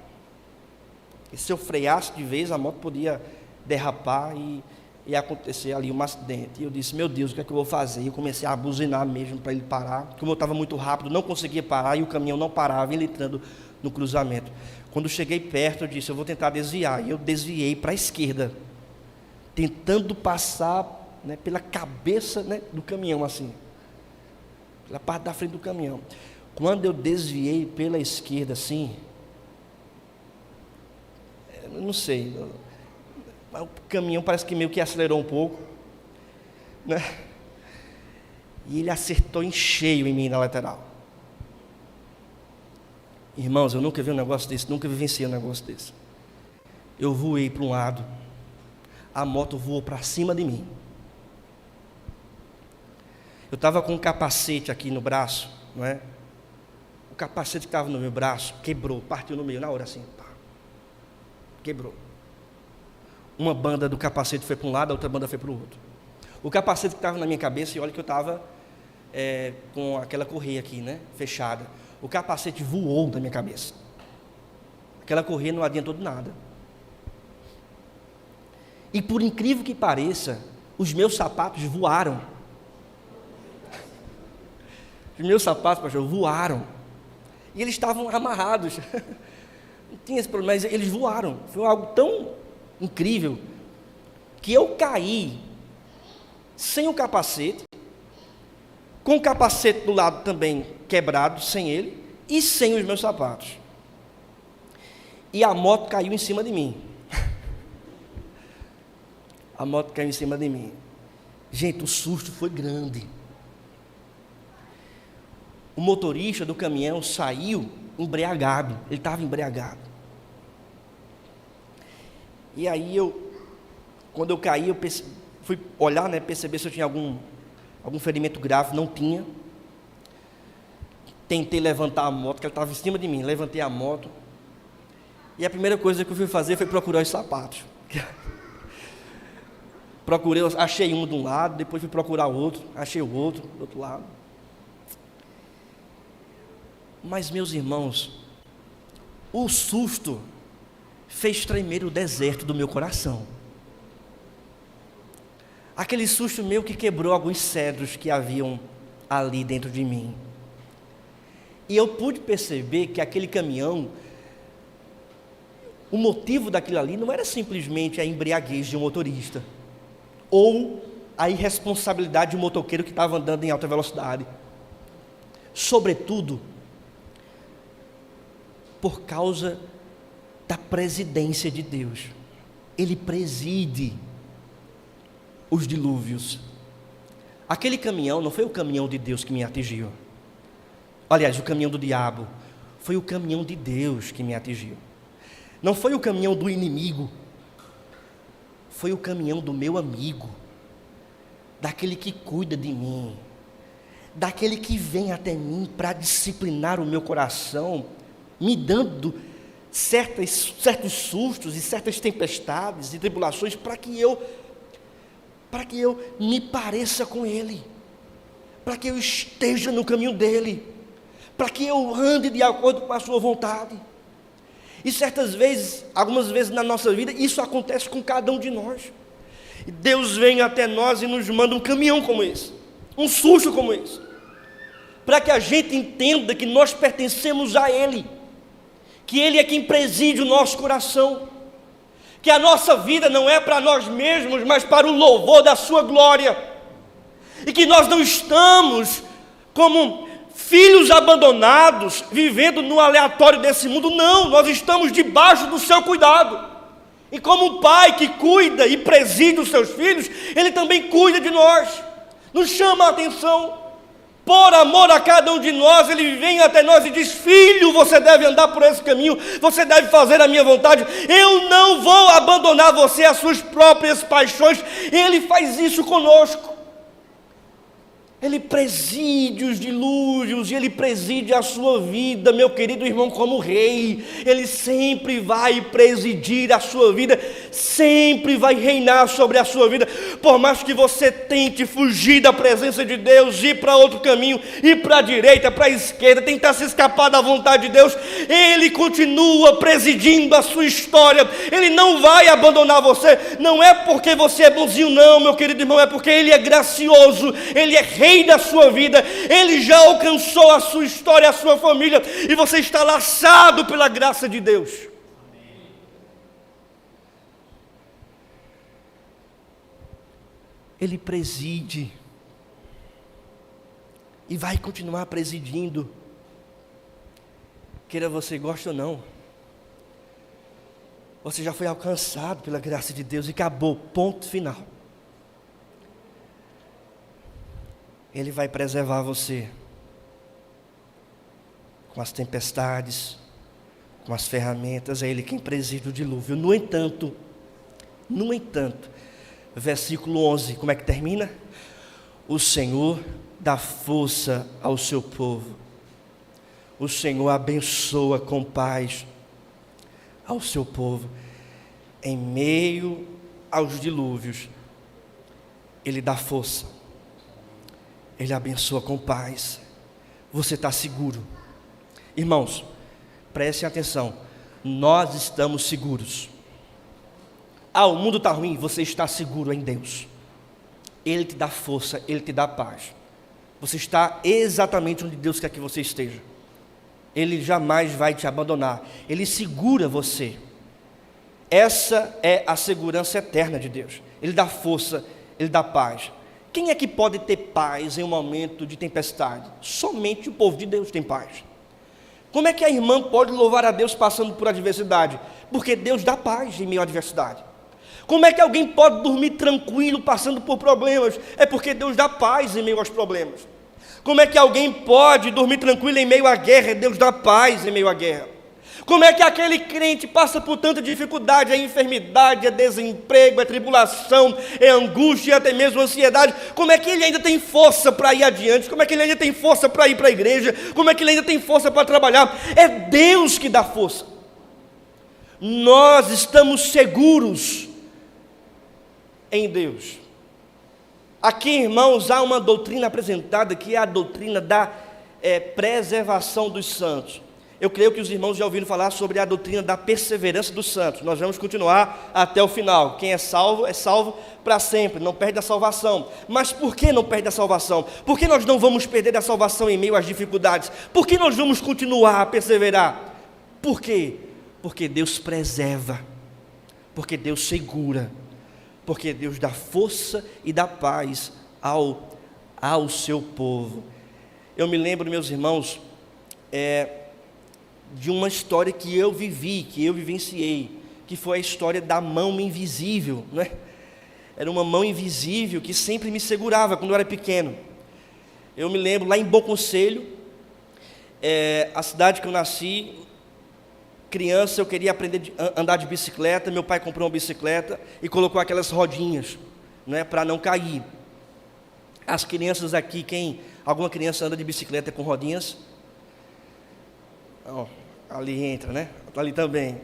E se eu freasse de vez, a moto podia derrapar e acontecer ali um acidente. E eu disse, meu Deus, o que é que eu vou fazer? E eu comecei a buzinar mesmo para ele parar. Como eu estava muito rápido, não conseguia parar, e o caminhão não parava, ele entrando no cruzamento. Quando cheguei perto, eu disse, eu vou tentar desviar. E eu desviei para a esquerda, tentando passar, né, pela cabeça, né, do caminhão, assim, pela parte da frente do caminhão. Quando eu desviei pela esquerda, assim, eu não sei, o caminhão parece que meio que acelerou um pouco, né? E ele acertou em cheio em mim na lateral. Irmãos, eu nunca vi um negócio desse, nunca vivenciei um negócio desse. Eu voei para um lado, a moto voou para cima de mim. Eu estava com um capacete aqui no braço, não é? O capacete que estava no meu braço quebrou, partiu no meio, na hora assim, pá, quebrou. Uma banda do capacete foi para um lado, a outra banda foi para o outro. O capacete que estava na minha cabeça, e olha que eu estava com aquela correia aqui, né, fechada. O capacete voou da minha cabeça. Aquela correia não adiantou de nada. E por incrível que pareça, os meus sapatos voaram. Os meus sapatos, pastor, voaram. E eles estavam amarrados. Não tinha esse problema, mas eles voaram. Foi algo tão incrível que eu caí sem o capacete, com o capacete do lado também quebrado, sem ele, e sem os meus sapatos. E a moto caiu em cima de mim. A moto caiu em cima de mim. Gente, o susto foi grande. O motorista do caminhão saiu embriagado, ele estava embriagado. E aí quando eu caí, eu fui olhar, né, perceber se eu tinha algum ferimento grave, não tinha. Tentei levantar a moto, que ela estava em cima de mim, levantei a moto, e a primeira coisa que eu fui fazer foi procurar os sapatos. Procurei, achei um de um lado, depois fui procurar o outro, achei o outro do outro lado. Mas, meus irmãos, o susto fez tremer o deserto do meu coração. Aquele susto meu que quebrou alguns cedros que haviam ali dentro de mim. E eu pude perceber que aquele caminhão, o motivo daquilo ali não era simplesmente a embriaguez de um motorista, ou a irresponsabilidade de um motoqueiro que estava andando em alta velocidade. Sobretudo, por causa da presidência de Deus. Ele preside os dilúvios. Aquele caminhão não foi o caminhão de Deus que me atingiu. Aliás, o caminhão do diabo foi o caminhão de Deus que me atingiu. Não foi o caminhão do inimigo, foi o caminhão do meu amigo, daquele que cuida de mim, daquele que vem até mim para disciplinar o meu coração, me dando certos sustos e certas tempestades e tribulações para que eu me pareça com Ele, para que eu esteja no caminho dEle, para que eu ande de acordo com a sua vontade. E certas vezes, algumas vezes na nossa vida, isso acontece com cada um de nós. E Deus vem até nós e nos manda um caminhão como esse, um susto como esse, para que a gente entenda que nós pertencemos a Ele, que Ele é quem preside o nosso coração, que a nossa vida não é para nós mesmos, mas para o louvor da sua glória, e que nós não estamos como filhos abandonados, vivendo no aleatório desse mundo. Não, nós estamos debaixo do seu cuidado, e como um pai que cuida e preside os seus filhos, Ele também cuida de nós, nos chama a atenção, por amor a cada um de nós. Ele vem até nós e diz: filho, você deve andar por esse caminho, você deve fazer a minha vontade, eu não vou abandonar você às suas próprias paixões. Ele faz isso conosco. Ele preside os dilúvios, e Ele preside a sua vida, meu querido irmão, como rei. Ele sempre vai presidir a sua vida, sempre vai reinar sobre a sua vida. Por mais que você tente fugir da presença de Deus, ir para outro caminho, ir para a direita, para a esquerda, tentar se escapar da vontade de Deus, Ele continua presidindo a sua história. Ele não vai abandonar você. Não é porque você é bonzinho, não, meu querido irmão, é porque Ele é gracioso, Ele é rei da sua vida, Ele já alcançou a sua história, a sua família, e você está laçado pela graça de Deus. Ele preside e vai continuar presidindo, queira você goste ou não. Você já foi alcançado pela graça de Deus e acabou, ponto final. Ele vai preservar você com as tempestades, com as ferramentas. É Ele quem preside o dilúvio. No entanto, versículo 11, como é que termina? O Senhor dá força ao seu povo, o Senhor abençoa com paz ao seu povo. Em meio aos dilúvios, Ele dá força, Ele abençoa com paz. Você está seguro. Irmãos, prestem atenção, nós estamos seguros. O mundo está ruim, você está seguro em Deus. Ele te dá força, Ele te dá paz. Você está exatamente onde Deus quer que você esteja. Ele jamais vai te abandonar, Ele segura você. Essa é a segurança eterna de Deus. Ele dá força, Ele dá paz. Quem é que pode ter paz em um momento de tempestade? Somente o povo de Deus tem paz. Como é que a irmã pode louvar a Deus passando por adversidade? Porque Deus dá paz em meio à adversidade. Como é que alguém pode dormir tranquilo passando por problemas? É porque Deus dá paz em meio aos problemas. Como é que alguém pode dormir tranquilo em meio à guerra? Deus dá paz em meio à guerra. Como é que aquele crente passa por tanta dificuldade, é enfermidade, é desemprego, é tribulação, é angústia e até mesmo ansiedade? Como é que ele ainda tem força para ir adiante? Como é que ele ainda tem força para ir para a igreja? Como é que ele ainda tem força para trabalhar? É Deus que dá força. Nós estamos seguros em Deus. Aqui, irmãos, há uma doutrina apresentada que é a doutrina da preservação dos santos. Eu creio que os irmãos já ouviram falar sobre a doutrina da perseverança dos santos. Nós vamos continuar até o final. Quem é salvo para sempre, não perde a salvação. Mas por que não perde a salvação? Por que nós não vamos perder a salvação em meio às dificuldades? Por que nós vamos continuar a perseverar? Por quê? Porque Deus preserva, porque Deus segura, porque Deus dá força e dá paz ao seu povo. Eu me lembro, meus irmãos, de uma história que eu vivenciei, que foi a história da mão invisível, né? Era uma mão invisível que sempre me segurava quando eu era pequeno. Eu me lembro lá em Bom Conselho, a cidade que eu nasci, criança, eu queria aprender a andar de bicicleta. Meu pai comprou uma bicicleta e colocou aquelas rodinhas, né, para não cair. As crianças aqui, alguma criança anda de bicicleta com rodinhas? Oh, ali entra, né? Ali também.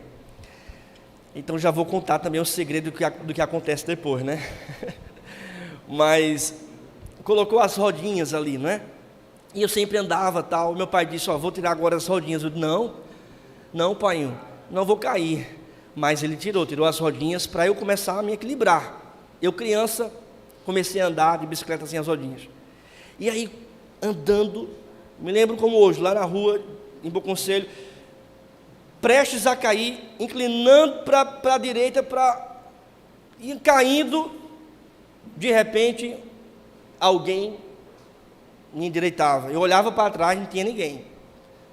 Então já vou contar também o segredo do que acontece depois, né? Mas colocou as rodinhas ali, né? E eu sempre andava tal. Meu pai disse: vou tirar agora as rodinhas. Eu disse: não, pai, não vou cair. Mas ele tirou as rodinhas para eu começar a me equilibrar. Eu, criança, comecei a andar de bicicleta sem as rodinhas. E aí, andando, me lembro como hoje, lá na rua, em Bom Conselho, prestes a cair, inclinando para a direita, e caindo, de repente, alguém me endireitava. Eu olhava para trás, não tinha ninguém.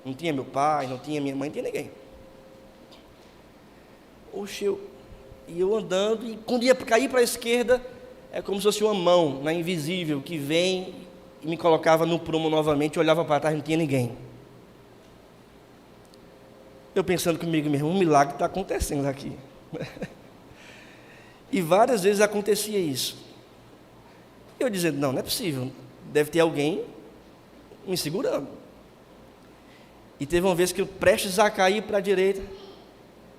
Não tinha meu pai, não tinha minha mãe, não tinha ninguém. Oxe, eu andando, e quando ia cair para a esquerda, é como se fosse uma mão, né, invisível, que vem e me colocava no prumo novamente. Eu olhava para trás, não tinha ninguém. Eu pensando comigo mesmo, um milagre está acontecendo aqui. E várias vezes acontecia isso. Eu dizendo: não é possível, deve ter alguém me segurando. E teve uma vez que eu, prestes a cair para a direita,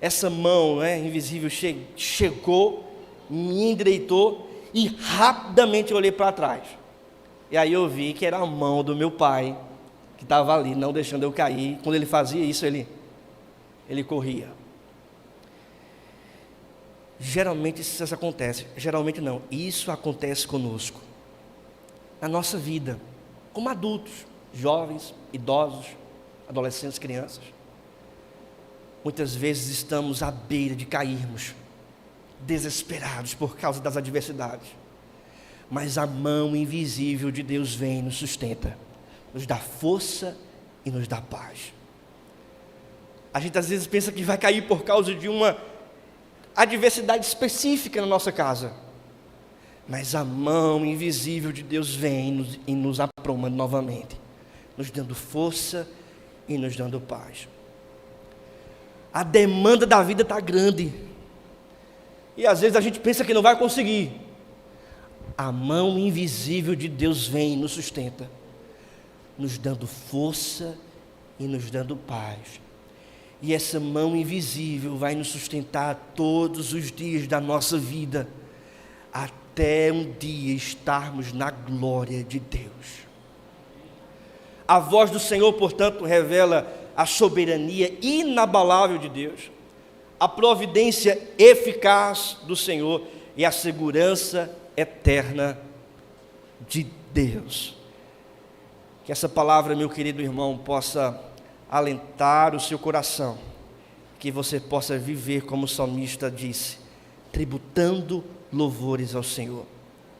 essa mão, né, invisível chegou, me endireitou, e rapidamente eu olhei para trás. E aí eu vi que era a mão do meu pai, que estava ali, não deixando eu cair. Quando ele fazia isso, ele corria. Geralmente isso acontece. Geralmente não. Isso acontece conosco. Na nossa vida, como adultos, jovens, idosos, adolescentes, crianças. Muitas vezes estamos à beira de cairmos, desesperados por causa das adversidades. Mas a mão invisível de Deus vem e nos sustenta, nos dá força e nos dá paz. A gente às vezes pensa que vai cair por causa de uma adversidade específica na nossa casa. Mas a mão invisível de Deus vem e nos apruma novamente, nos dando força e nos dando paz. A demanda da vida está grande. E às vezes a gente pensa que não vai conseguir. A mão invisível de Deus vem e nos sustenta, nos dando força e nos dando paz. E essa mão invisível vai nos sustentar todos os dias da nossa vida, até um dia estarmos na glória de Deus. A voz do Senhor, portanto, revela a soberania inabalável de Deus, a providência eficaz do Senhor e a segurança eterna de Deus. Que essa palavra, meu querido irmão, possa alentar o seu coração, que você possa viver como o salmista disse, tributando louvores ao Senhor.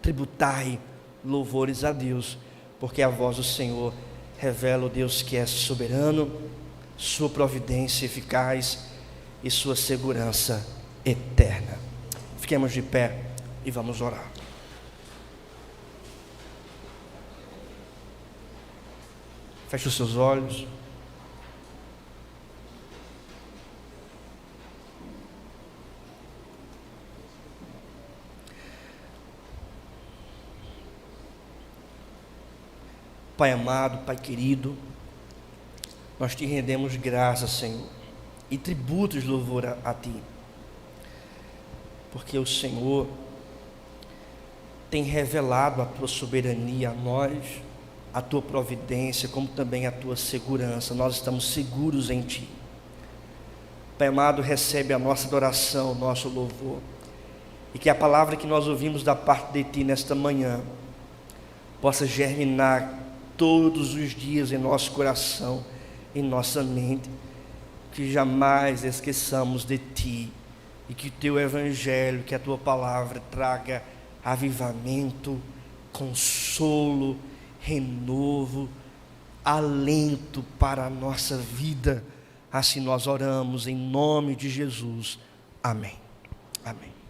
Tributai louvores a Deus, porque a voz do Senhor revela o Deus que é soberano, sua providência eficaz e sua segurança eterna. Fiquemos de pé e vamos orar. Feche os seus olhos. Pai amado, Pai querido, nós te rendemos graças, Senhor, e tributos louvor a Ti, porque o Senhor tem revelado a Tua soberania a nós, a Tua providência, como também a Tua segurança. Nós estamos seguros em Ti. Pai amado, recebe a nossa adoração, o nosso louvor, e que a palavra que nós ouvimos da parte de Ti nesta manhã possa germinar todos os dias em nosso coração, em nossa mente, que jamais esqueçamos de Ti e que teu evangelho, que a tua palavra traga avivamento, consolo, renovo, alento para a nossa vida. Assim nós oramos em nome de Jesus. Amém. Amém.